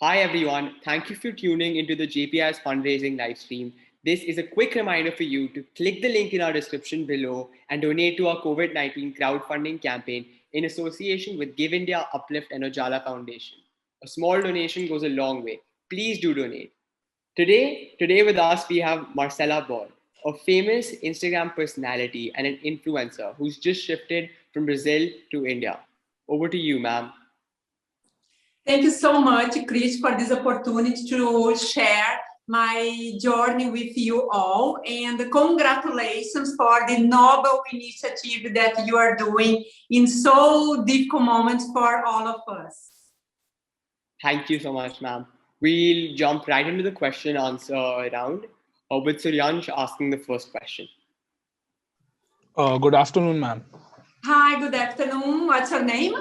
Hi everyone, thank you for tuning into the JPI's fundraising live stream. This is a quick reminder for you to click the link in our description below and donate to our COVID-19 crowdfunding campaign in association with Give India, Uplift and Ujala Foundation. A small donation goes a long way. Please do donate. Today with us we have Marcella, a famous Instagram personality and an influencer who's just shifted from Brazil to India. Over to you, ma'am. Thank you so much, Chris, for this opportunity to share my journey with you all. And congratulations for the noble initiative that you are doing in so difficult moments for all of us. Thank you so much, ma'am. We'll jump right into the question answer round with Suryansh asking the first question. Good afternoon, ma'am. Hi, good afternoon. What's your name?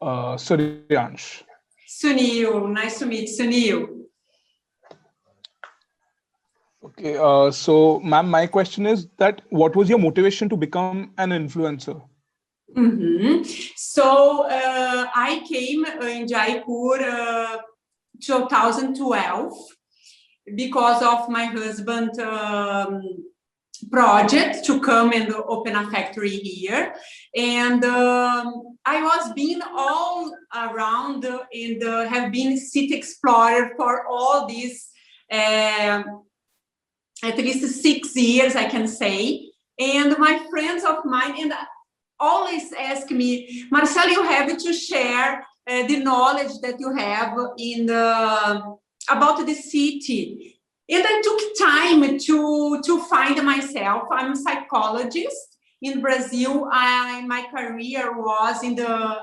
Suryansh. Sunil, nice to meet Sunil. Okay, so ma'am, my question is that what was your motivation to become an influencer? So I came in Jaipur 2012 because of my husband's project to come and open a factory here. And I was being all around and have been city explorer for all these at least 6 years, I can say. And my friends of mine and always ask me, Marcella, you have to share the knowledge that you have in about the city. And I took time to find myself. I'm a psychologist in Brazil. My career was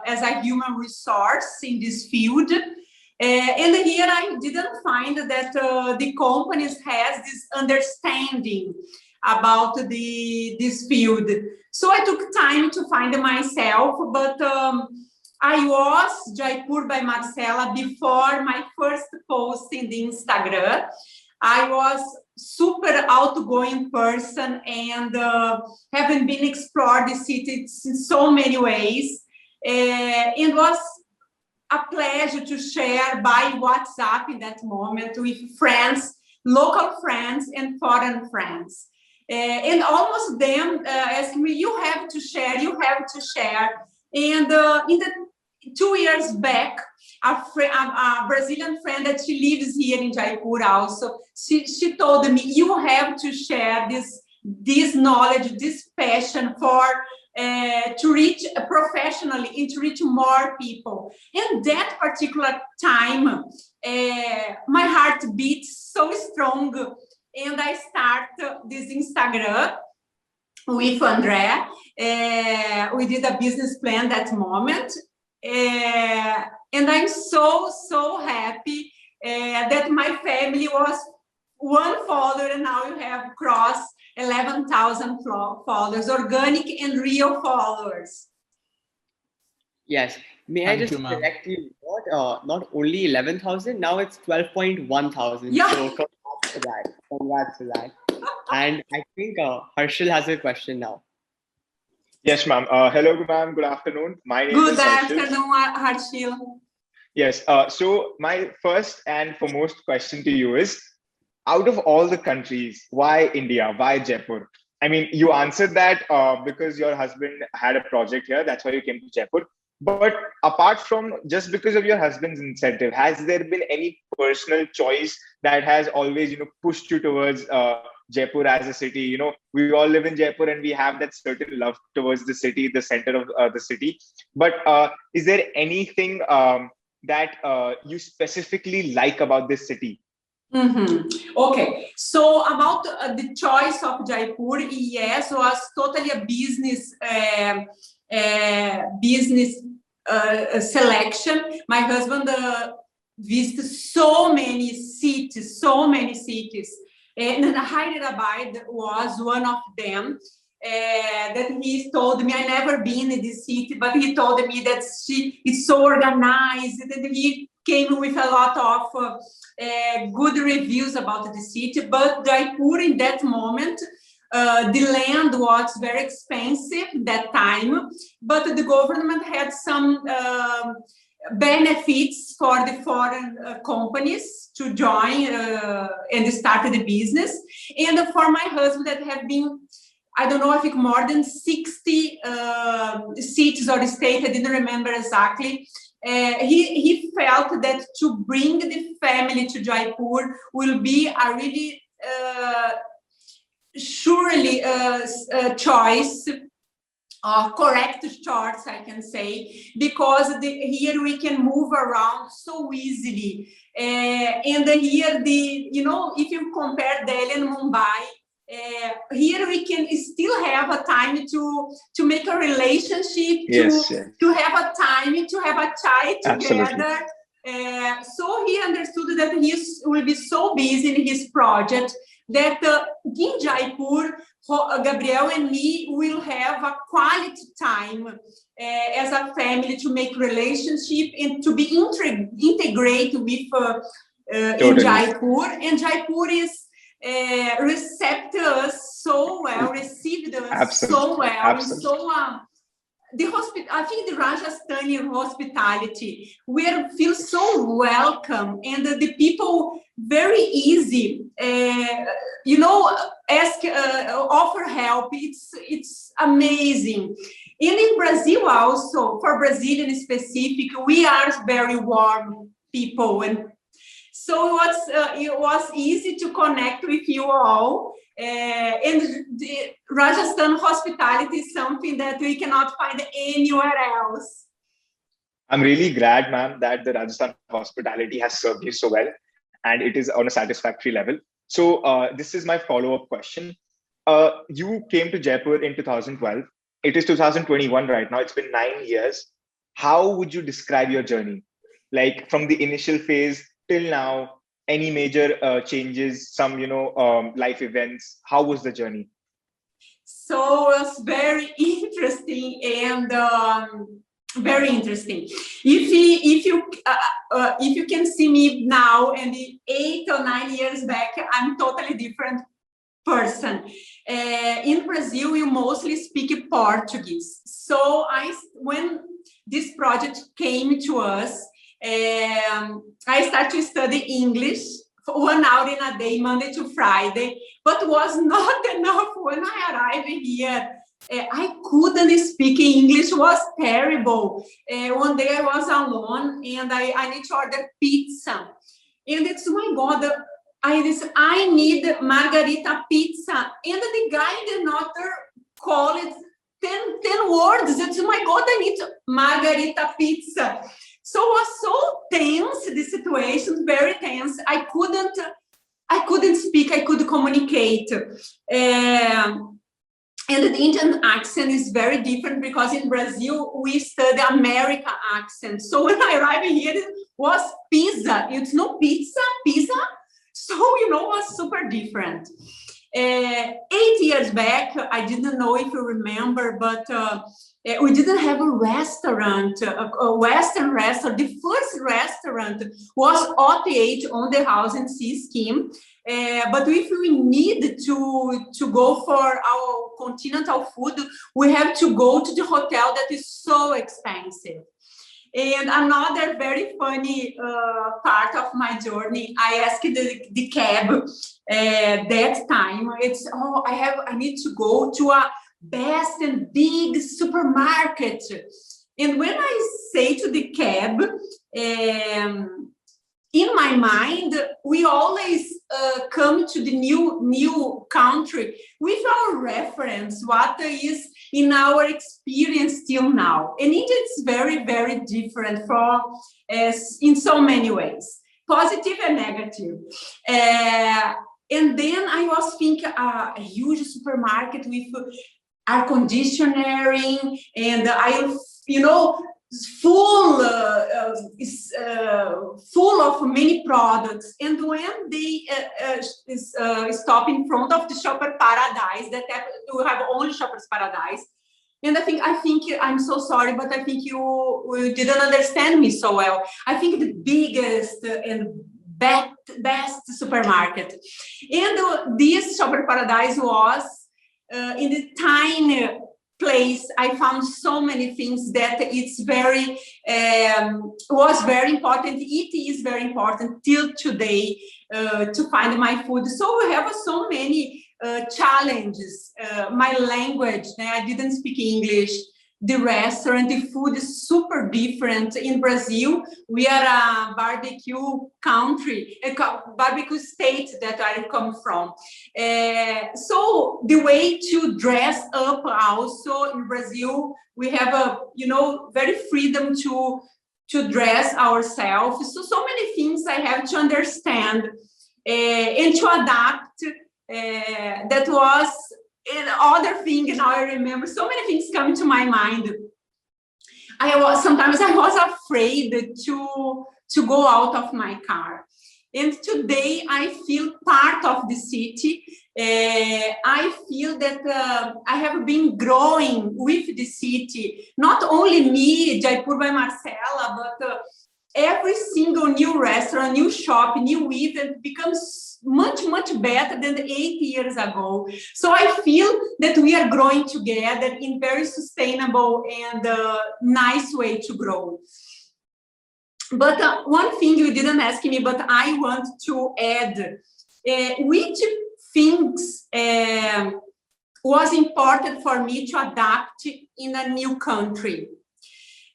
as a human resource in this field. And here I didn't find that the companies has this understanding about this field. So I took time to find myself, but I was Jaipur by Marcella before my first post in the Instagram. I was super outgoing person and having been explored the city in so many ways. It was a pleasure to share by WhatsApp in that moment with friends, local friends and foreign friends. And almost them asked me, you have to share. And in the 2 years back, a Brazilian friend that she lives here in Jaipur also, she told me, you have to share this knowledge, this passion for to reach professionally and to reach more people. In that particular time, my heart beat so strong and I start this Instagram with André. We did a business plan that moment. And I'm so happy that my family was one follower and now you have crossed 11,000 followers, organic and real followers. Yes. May I just correct you? Not only 11,000, now it's 12.1 thousand. Yeah. So congrats to that. And I think Harshil has a question now. Yes, ma'am. Hello, ma'am. Good afternoon. My name is Harshil. Good afternoon, Harshil. Yes. So my first and foremost question to you is, out of all the countries, why India? Why Jaipur? I mean, you answered that because your husband had a project here. That's why you came to Jaipur. But apart from just because of your husband's incentive, has there been any personal choice that has always, pushed you towards Jaipur as a city? We all live in Jaipur and we have that certain love towards the city, the center of the city. But is there anything that you specifically like about this city? Okay, so about the choice of Jaipur, yes, was totally a business selection. My husband visited so many cities, and Hyderabad was one of them. That he told me, I never been in this city, but he told me that it's so organized, and he came with a lot of good reviews about the city. But Jaipur in that moment, the land was very expensive that time, but the government had some benefits for the foreign companies to join and start the business. And for my husband, that have been, I don't know, I think more than 60 cities or states, I didn't remember exactly. He felt that to bring the family to Jaipur will be a really surely choice, correct choice, I can say, because here we can move around so easily. And here, if you compare Delhi and Mumbai, here we can still have a time to make a relationship, to have a time to have a child together. So he understood that he will be so busy in his project that in Jaipur, Gabriel and me will have a quality time as a family to make relationship and to be integrated with in Jaipur. And Jaipur is received us so well, so well. Absolutely. So I think the Rajasthani hospitality, we feel so welcome, and the people very easy. Ask, offer help. It's amazing. And in Brazil also, for Brazilian specific, we are very warm people, and so it was easy to connect with you all. And the Rajasthan hospitality is something that we cannot find anywhere else. I'm really glad, ma'am, that the Rajasthan hospitality has served you so well, and it is on a satisfactory level. So this is my follow-up question. You came to Jaipur in 2012. It is 2021 right now. It's been 9 years. How would you describe your journey? Like from the initial phase till now, any major changes, some, life events? How was the journey? So it was very interesting and very interesting. If you can see me now and 8 or 9 years back, I'm totally different person. In Brazil, we mostly speak Portuguese. So when this project came to us, I started to study English for 1 hour in a day, Monday to Friday, but was not enough. When I arrived here, I couldn't speak English, was terrible. One day I was alone and I need to order pizza. And it's, my God, I need margarita pizza. And the guy in the order called it 10 words. It's, my God, I need margarita pizza. So it was so tense, the situation, very tense. I couldn't speak, I couldn't communicate. And the Indian accent is very different because in Brazil, we study American accent. So when I arrived here, it was pizza. It's no pizza. So, it was super different. 8 years back, I didn't know if you remember, but we didn't have a restaurant, a Western restaurant. The first restaurant was OTH, on the house and sea scheme. But if we need to go for our continental food, we have to go to the hotel that is so expensive. And another very funny part of my journey, I asked the cab that time. It's, I need to go to a best and big supermarket. And when I say to the cab, in my mind, we always come to the new country with our reference, what is in our experience till now. And India is very, very different from in so many ways, positive and negative. And then I was thinking a huge supermarket with air conditioning, and full of many products. And when they stop in front of the Shopper Paradise, that we have only Shoppers Paradise, and I think I'm so sorry, but I think you didn't understand me so well. I think the biggest and best supermarket, and this Shopper Paradise was in the place, I found so many things that it's very, was very important. It is very important till today to find my food. So we have so many challenges. My language, I didn't speak English. The restaurant, the food is super different. In Brazil, we are a barbecue country, a barbecue state that I come from. So the way to dress up also in Brazil, we have a, very freedom to dress ourselves. So many things I have to understand and to adapt. That was another thing. Now I remember so many things come to my mind. Sometimes I was afraid to go out of my car. And today I feel part of the city. I feel that I have been growing with the city. Not only me, Jaipur by Marcella, but every single new restaurant, new shop, new event becomes much, much better than 8 years ago. So I feel that we are growing together in very sustainable and nice way to grow. But one thing you didn't ask me, but I want to add, which things was important for me to adapt in a new country?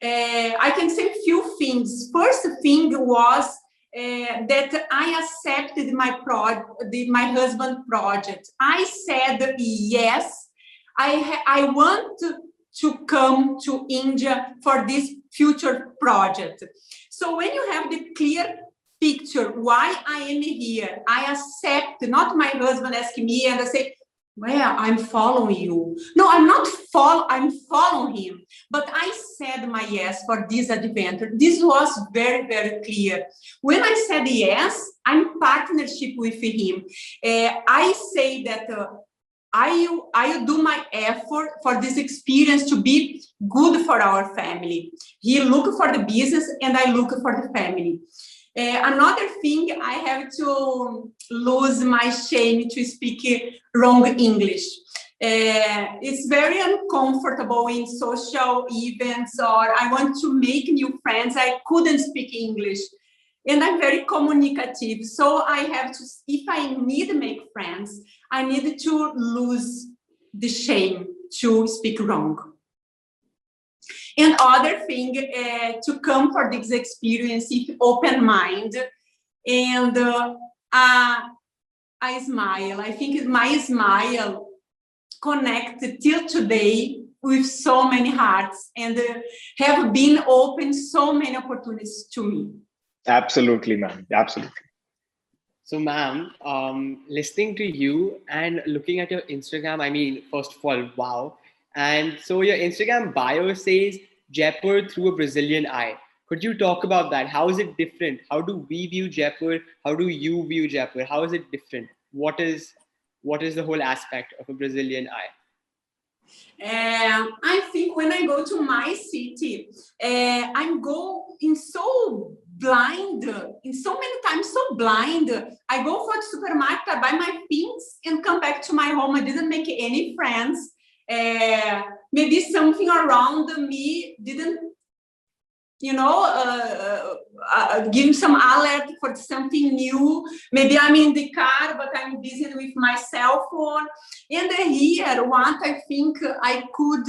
I can say a few things. First thing was that I accepted my husband's project. I said yes. I want to come to India for this future project. So when you have the clear picture why I am here, I accept. Not my husband asking me and I say, well, I'm following you. No, I'm not I'm following him. But I said my yes for this adventure. This was very, very clear. When I said yes, I'm partnership with him. I say that I do my effort for this experience to be good for our family. He look for the business and I look for the family. Another thing, I have to lose my shame to speak wrong English. It's very uncomfortable in social events, or I want to make new friends. I couldn't speak English. And I'm very communicative. So I have to, if I need to make friends, I need to lose the shame to speak wrong. And other thing, to come for this experience with open mind and I smile. I think my smile connected till today with so many hearts and have been open so many opportunities to me. Absolutely, ma'am. Absolutely. So, ma'am, listening to you and looking at your Instagram, I mean, first of all, wow. And so your Instagram bio says Jaipur through a Brazilian eye. Could you talk about that? How is it different? How do we view Jaipur? How do you view Jaipur? How is it different? What is the whole aspect of a Brazilian eye? I think when I go to my city, I'm going so blind, in so many times so blind. I go for the supermarket, I buy my things and come back to my home. I didn't make any friends. Maybe something around me didn't, give some alert for something new. Maybe I'm in the car, but I'm busy with my cell phone. And here, what I think I could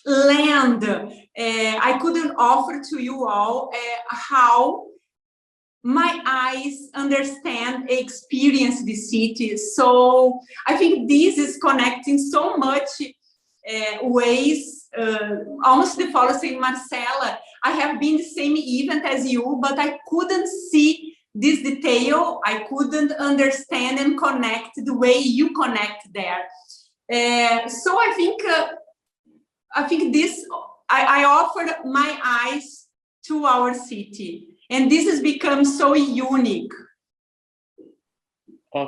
lend, I couldn't offer to you all how my eyes understand, experience the city. So I think this is connecting so much ways, almost the following Marcella. I have been the same event as you, but I couldn't see this detail. I couldn't understand and connect the way you connect there. So I think this, I offered my eyes to our city. And this has become so unique.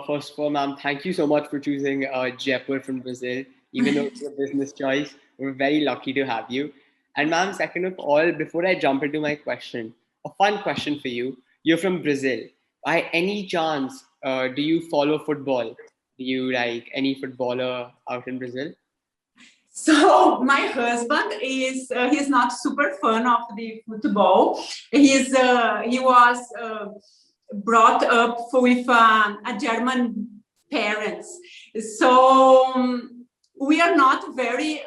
First of all, ma'am, thank you so much for choosing Jaipur from Brazil. Even though it's a business choice, we're very lucky to have you. And ma'am, second of all, before I jump into my question, a fun question for you. You're from Brazil. By any chance, do you follow football? Do you like any footballer out in Brazil? So my husband is he's not super fan of the football. He was brought up with a German parents, so we are not very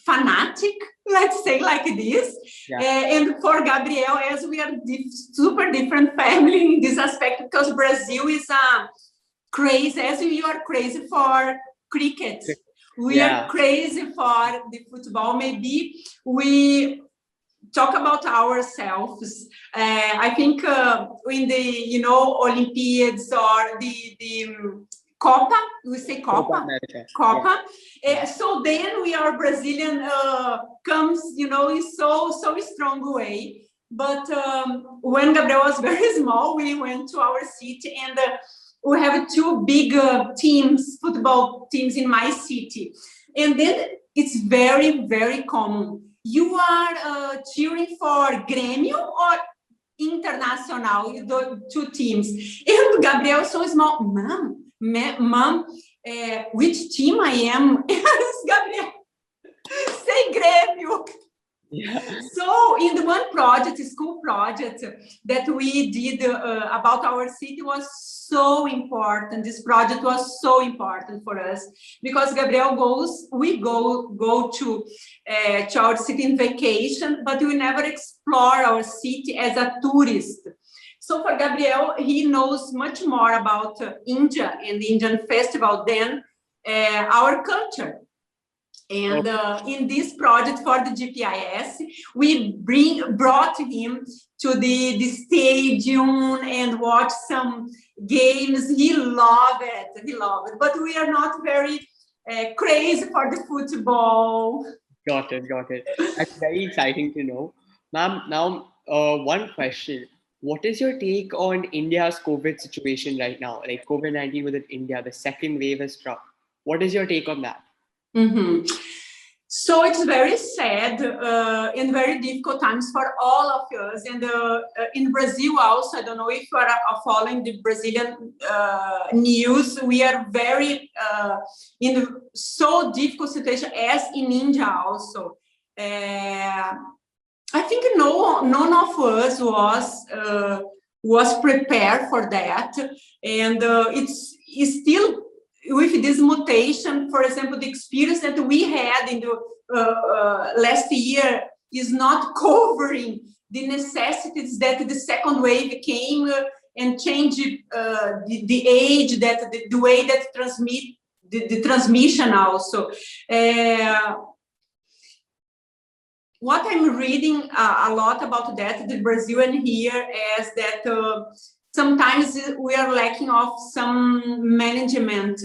fanatic, let's say like this. Yeah. And for Gabriel, as we are super different family in this aspect, because Brazil is crazy, as you are crazy for cricket. We are crazy for the football. Maybe we talk about ourselves. I think in the Olympiads or the Copa, we say Copa. Copa. So then we are Brazilian comes in so strong way. But when Gabriel was very small, we went to our city and we have two big teams, football teams in my city. And then it's very, very common. You are cheering for Grêmio or Internacional, the two teams. And Gabriel is so small. Mom, which team I am? Yes, Gabriel, say Grêmio. Yeah. So in the one project, school project that we did about our city was so important. This project was so important for us because Gabriel we go to our city in vacation, but we never explore our city as a tourist. So for Gabriel, he knows much more about India and the Indian festival than our culture. And in this project for the GPIS, we brought him to the stadium and watch some games. He loved it. But we are not very crazy for the football. Got it. That's very exciting to know. Ma'am, now one question. What is your take on India's COVID situation right now? Like COVID-19 within India, the second wave has struck. What is your take on that? Mm-hmm. So it's very sad and very difficult times for all of us. And in Brazil also, I don't know if you are following the Brazilian news, we are very in a so difficult situation as in India also. I think none of us was prepared for that. And it's still, with this mutation, for example, the experience that we had in the last year is not covering the necessities that the second wave came and changed the age, that the way that the transmission also. What I'm reading a lot about that, the Brazilian here, is that sometimes we are lacking of some management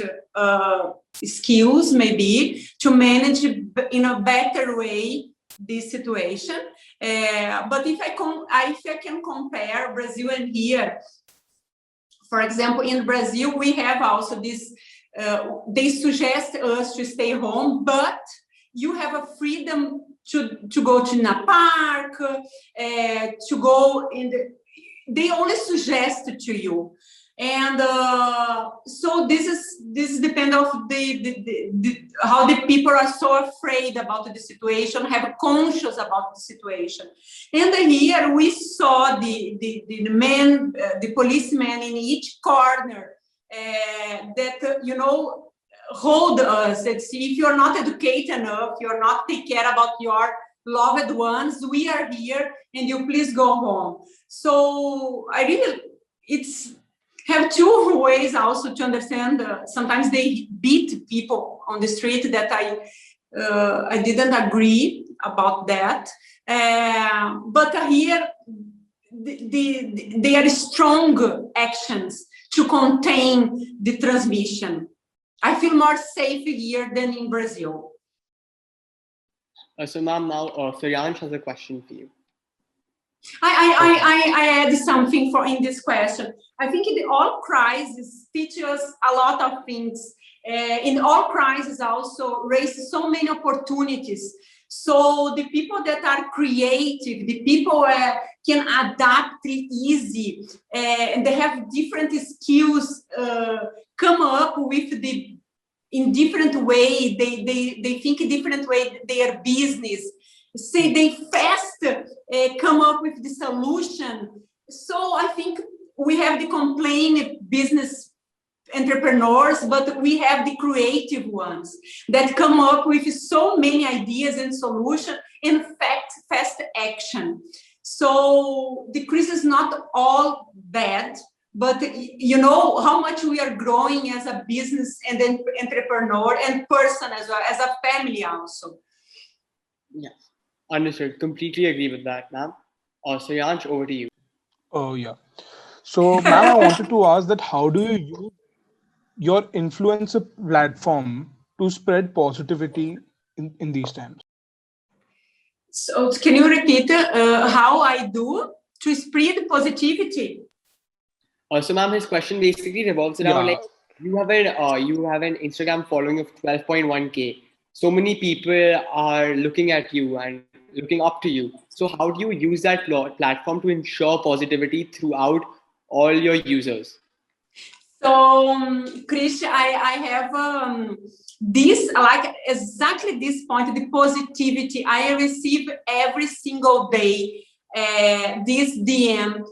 skills, maybe, to manage in a better way this situation. But if I can compare Brazil and here, for example, in Brazil, we have also this, they suggest us to stay home, but you have a freedom to go to a park, to go in the, they only suggest to you, and so this is depend of the how the people are so afraid about the situation, have conscious about the situation. And here we saw the men, the policemen in each corner that hold us and see if you're not educated enough, you're not take care about your loved ones, we are here and you please go home. So I really, it's have two ways also to understand. Sometimes they beat people on the street that I didn't agree about that. But here they are strong actions to contain the transmission. I feel more safe here than in Brazil. So ma'am, now Suryansh has a question for you. I add something in this question. I think in all crises teach us a lot of things. In all crises also raise so many opportunities. So the people that are creative, the people can adapt easy, and they have different skills, come up with the in different way. They think in different way their business. Say they fast come up with the solution. So I think we have the complain business entrepreneurs, but we have the creative ones that come up with so many ideas and solutions and fast action. So the crisis is not all bad, but you know how much we are growing as a business and then entrepreneur and person as well as a family also. Yeah, understood. Completely agree with that, ma'am. So Yanch, over to you. Oh, yeah. So, ma'am, I wanted to ask that how do you use your influencer platform to spread positivity in these times? So can you repeat how I do to spread positivity? So, ma'am, his question basically revolves around like you have an Instagram following of 12.1K. So many people are looking at you and looking up to you. So how do you use that platform to ensure positivity throughout all your users? So, Krish, I have this, like exactly this point, the positivity. I receive every single day this DM.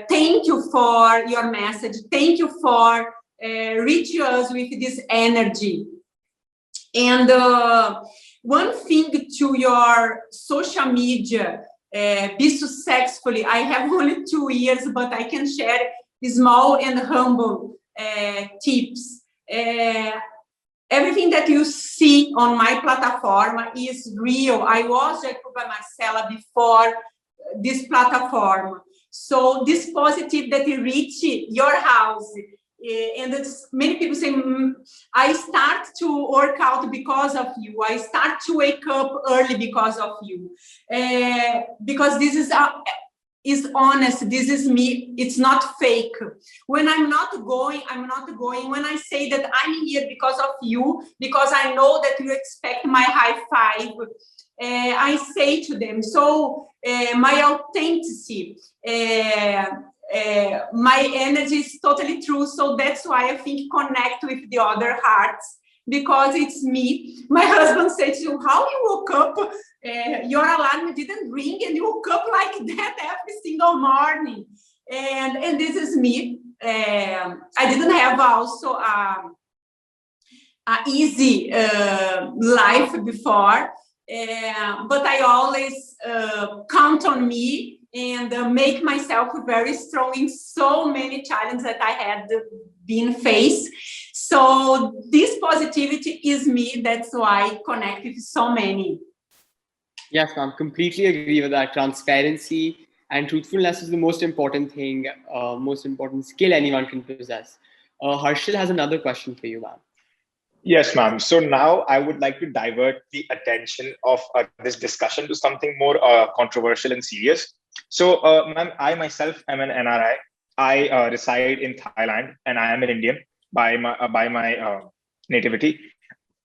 Thank you for your message. Thank you for reaching us with this energy. And one thing to your social media, be successfully. I have only 2 years, but I can share small and humble tips. Everything that you see on my platform is real. I was Jaipur by Marcella before this platform. So this positive that you reach your house, and many people say, I start to work out because of you. I start to wake up early because of you. Because this is honest. This is me. It's not fake. When I'm not going, I'm not going. When I say that I'm here because of you, because I know that you expect my high five, I say to them. So my authenticity, my energy is totally true. So that's why I think connect with the other hearts, because it's me. My husband said to you, how you woke up? Your alarm didn't ring and you woke up like that every single morning. And this is me. I didn't have also a easy life before, but I always count on me and make myself very strong in so many challenges that I had been faced. So this positivity is me. That's why I connect with so many. Yes, ma'am. Completely agree with that. Transparency and truthfulness is the most important thing, most important skill anyone can possess. Harshil has another question for you, ma'am. Yes, ma'am. So now I would like to divert the attention of this discussion to something more controversial and serious. So, ma'am, I myself am an NRI. I reside in Thailand, and I am an Indian by my nativity.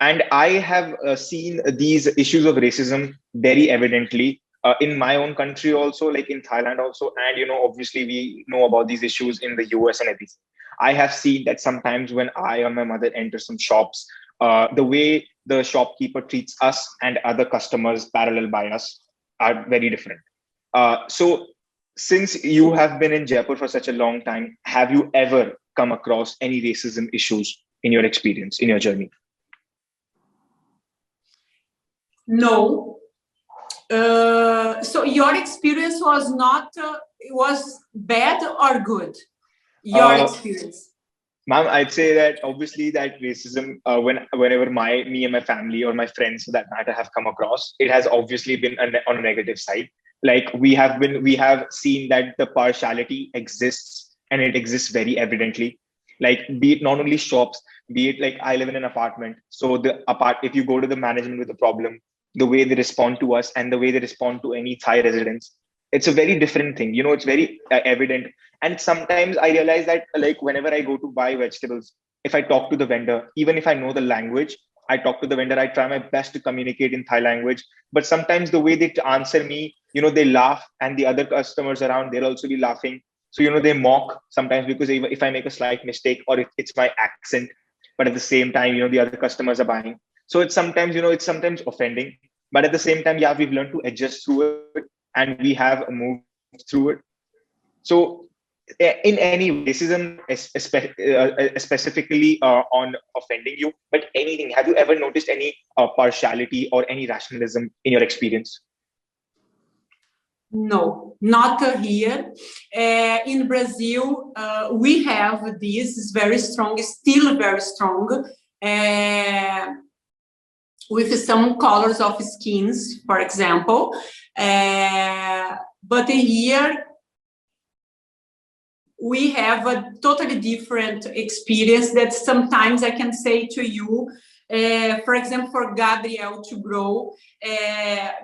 And I have seen these issues of racism very evidently in my own country, also like in Thailand, also. And obviously, we know about these issues in the US and everything. I have seen that sometimes when I or my mother enter some shops, the way the shopkeeper treats us and other customers parallel by us are very different. So, since you have been in Jaipur for such a long time, have you ever come across any racism issues in your experience, in your journey? No. So your experience was not was bad or good? Your experience. Ma'am, I'd say that obviously that racism, whenever me and my family or my friends for that matter have come across, it has obviously been on a negative side. Like we have seen that the partiality exists, and it exists very evidently. Like be it not only shops, be it like I live in an apartment. So if you go to the management with a problem, the way they respond to us and the way they respond to any Thai residents, it's a very different thing. It's very evident. And sometimes I realize that like whenever I go to buy vegetables, if I talk to the vendor, even if I know the language, I talk to the vendor, I try my best to communicate in Thai language. But sometimes the way they answer me, they laugh, and the other customers around, they'll also be laughing. So, they mock sometimes because if I make a slight mistake or if it's my accent. but at the same time, the other customers are buying. So it's sometimes, it's sometimes offending, but at the same time, yeah, we've learned to adjust through it and we have moved through it. So in any way, racism specifically on offending you, but anything, have you ever noticed any partiality or any rationalism in your experience? No, not here. In Brazil, we have this is very strong, still very strong, with some colors of skins, for example. But here, we have a totally different experience that sometimes I can say to you, for example, for Gabriel to grow,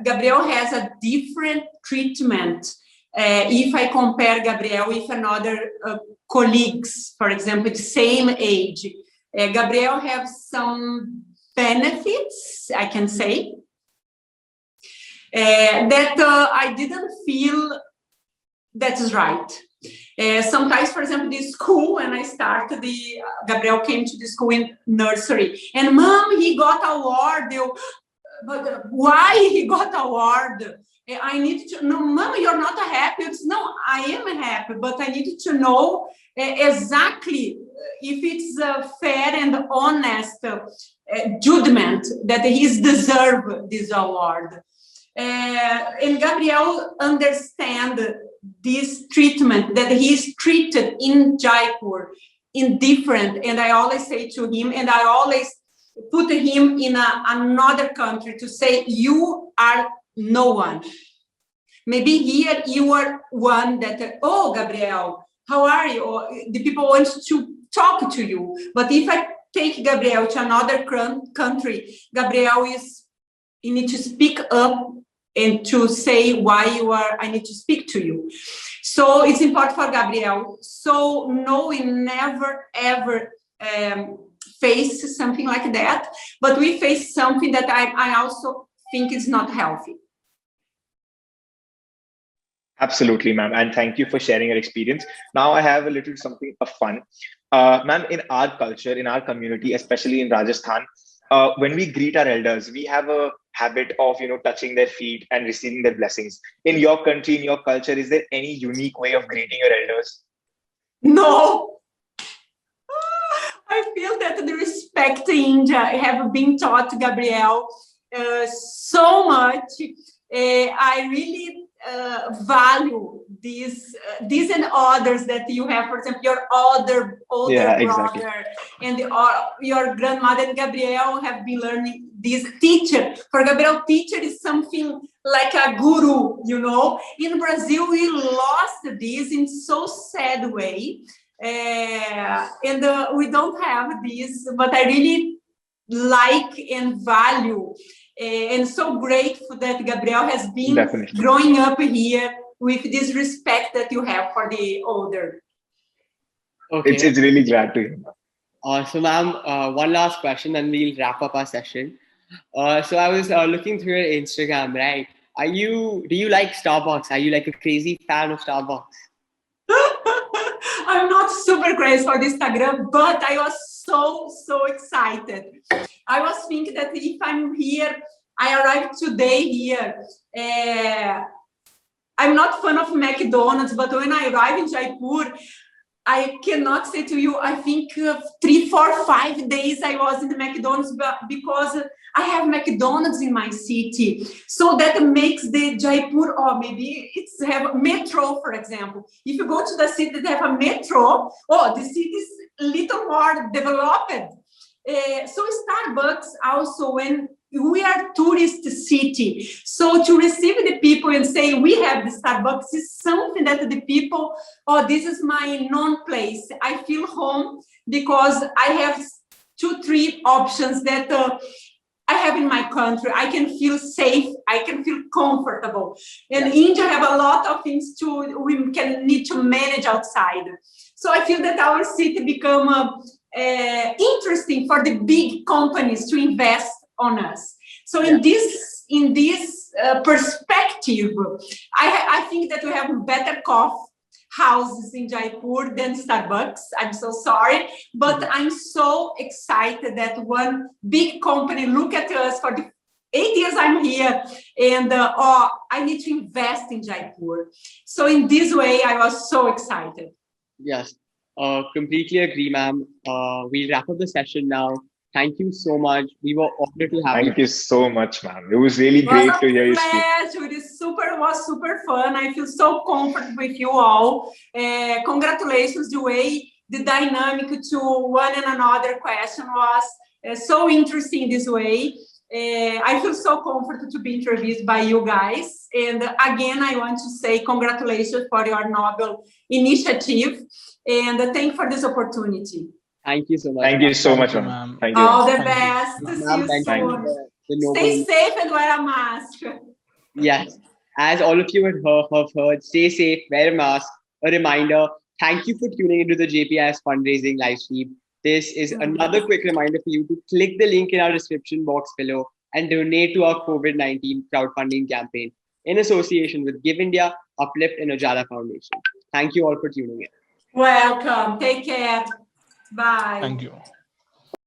Gabriel has a different treatment. If I compare Gabriel with another colleagues, for example, the same age, Gabriel has some benefits, I can say, that I didn't feel that is right. Sometimes, for example, the school, when I started, Gabriel came to the school in nursery, and Mom, he got award. But why he got award? I need to know, Mom, you're not happy. It's, no, I am happy, but I need to know exactly if it's fair and honest judgment that he's deserved this award. And Gabriel understand this treatment, that he is treated in Jaipur in different, and I always say to him, and I always put him in another country to say, you are no one. Maybe here you are one that, oh, Gabriel, how are you? Or the people want to talk to you. But if I take Gabriel to another country, Gabriel you need to speak up and to say why I need to speak to you. So it's important for Gabriel. So no, we never, ever face something like that, but we face something that I also think is not healthy. Absolutely, ma'am. And thank you for sharing your experience. Now I have a little something of fun. Ma'am, in our culture, in our community, especially in Rajasthan, when we greet our elders, we have a habit of, touching their feet and receiving their blessings. In your country, in your culture, is there any unique way of greeting your elders? No. I feel that the respect in India have been taught to Gabriel so much. I really value these and others that you have. For example, your older brother, exactly, and your grandmother and Gabriel have been learning this. Teacher, for Gabriel, teacher is something like a guru, In Brazil, we lost this in so sad way. And we don't have this, but I really like and value, and so grateful that Gabriel has been growing up here with this respect that you have for the older. Okay. It's really glad to hear. So ma'am, one last question and we'll wrap up our session. So I was looking through your Instagram, right? Do you like Starbucks? Are you like a crazy fan of Starbucks? I'm not super crazy for the Instagram, but I was so excited. I was thinking that if I'm here, I arrived today here. I'm not fan of McDonald's, but when I arrived in Jaipur, I cannot say to you, I think 3, 4, 5 days I was in the McDonald's because I have McDonald's in my city. So that makes the Jaipur, or maybe it's have metro, for example. If you go to the city that have a metro, the city is a little more developed. So Starbucks also, when we are tourist city, so to receive the people and say we have the Starbucks is something that the people, this is my known place. I feel home because I have 2, 3 options that I have in my country. I can feel safe. I can feel comfortable. And India have a lot of things we can need to manage outside. So I feel that our city become interesting for the big companies to invest on us. So in this perspective, I think that we have better coffee, houses in Jaipur than Starbucks. I'm so sorry, but I'm so excited that one big company look at us for the 8 years I'm here, and I need to invest in Jaipur. So in this way, I was so excited. Yes, completely agree, ma'am. We'll wrap up the session now. Thank you so much. We were honored to have you. Thank you so much, ma'am. It was really great to hear you speak. It was super fun. I feel so comfortable with you all. Congratulations, the way the dynamic to one and another question was so interesting this way. I feel so comfortable to be interviewed by you guys. And again, I want to say congratulations for your noble initiative. And thank you for this opportunity. Thank you so much. Thank you so much, ma'am. Thank you. All the best. See you soon. Stay safe and wear a mask. Yes. As all of you have heard, stay safe, wear a mask. A reminder, thank you for tuning into the JPIS fundraising live stream. This is another quick reminder for you to click the link in our description box below and donate to our COVID-19 crowdfunding campaign in association with Give India, Uplift and Ujala Foundation. Thank you all for tuning in. Welcome. Take care. Bye. Thank you.